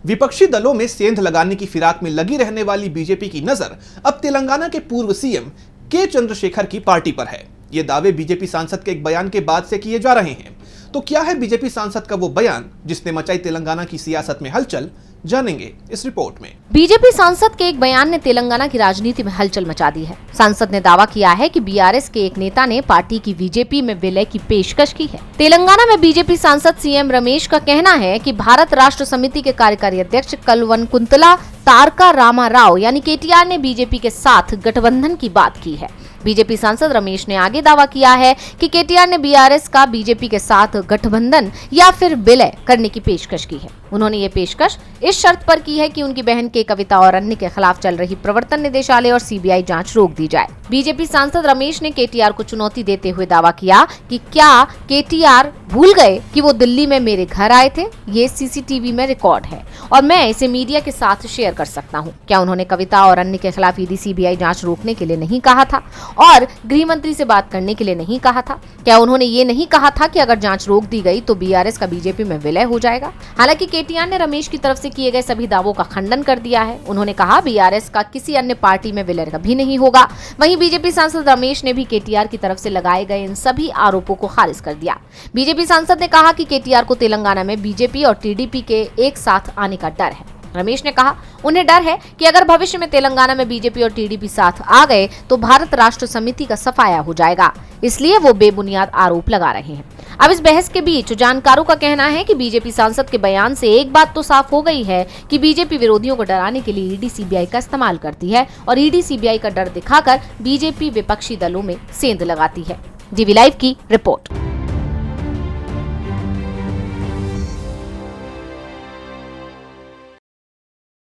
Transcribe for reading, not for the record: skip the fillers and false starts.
विपक्षी दलों में सेंध लगाने की फिराक में लगी रहने वाली बीजेपी की नजर अब तेलंगाना के पूर्व सीएम के चंद्रशेखर की पार्टी पर है। ये दावे बीजेपी सांसद के एक बयान के बाद से किए जा रहे हैं। तो क्या है बीजेपी सांसद का वो बयान जिसने मचाई तेलंगाना की सियासत में हलचल? जानेंगे इस रिपोर्ट में। बीजेपी सांसद के एक बयान ने तेलंगाना की राजनीति में हलचल मचा दी है। सांसद ने दावा किया है कि बीआरएस के एक नेता ने पार्टी की बीजेपी में विलय की पेशकश की है। तेलंगाना में बीजेपी सांसद सीएम रमेश का कहना है कि भारत राष्ट्र समिति के कार्यकारी अध्यक्ष कल्वकुंतला तारका रामा राव यानी केटीआर ने बीजेपी के साथ गठबंधन की बात की है। बीजेपी सांसद रमेश ने आगे दावा किया है कि केटीआर ने बीआरएस का बीजेपी के साथ गठबंधन या फिर विलय करने की पेशकश की है। उन्होंने ये पेशकश इस शर्त पर की है कि उनकी बहन के कविता और अन्य के खिलाफ चल रही प्रवर्तन निदेशालय और सीबीआई जांच रोक दी जाए। बीजेपी सांसद रमेश ने केटीआर को चुनौती देते हुए दावा किया कि क्या केटीआर भूल गए कि वो दिल्ली में मेरे घर आए थे? ये सीसीटीवी में रिकॉर्ड है और मैं इसे मीडिया के साथ शेयर कर सकता हूँ। क्या उन्होंने कविता और अन्य के खिलाफ ईडी सीबीआई जांच रोकने के लिए नहीं कहा था और गृह मंत्री से बात करने के लिए नहीं कहा था? क्या उन्होंने ये नहीं कहा था कि अगर जांच रोक दी गई तो बीआरएस का बीजेपी में विलय हो जाएगा? हालांकि केटीआर ने रमेश की तरफ से किए गए सभी दावों का खंडन कर दिया है। उन्होंने कहा बीआरएस का किसी अन्य पार्टी में विलय कभी नहीं होगा। वहीं बीजेपी सांसद रमेश ने भी केटीआर की तरफ से लगाए गए इन सभी आरोपों को खारिज कर दिया। बीजेपी सांसद ने कहा कि केटीआर को तेलंगाना में बीजेपी और टीडीपी के एक साथ आने का डर है। रमेश ने कहा उन्हें डर है कि अगर भविष्य में तेलंगाना में बीजेपी और टीडीपी साथ आ गए तो भारत राष्ट्र समिति का सफाया हो जाएगा, इसलिए वो बेबुनियाद आरोप लगा रहे हैं। अब इस बहस के बीच जानकारों का कहना है कि बीजेपी सांसद के बयान से एक बात तो साफ हो गई है कि बीजेपी विरोधियों को डराने के लिए ईडी सीबीआई का इस्तेमाल करती है और ईडी सीबीआई का डर दिखाकर बीजेपी विपक्षी दलों में सेंध लगाती है। डीवी लाइव की रिपोर्ट।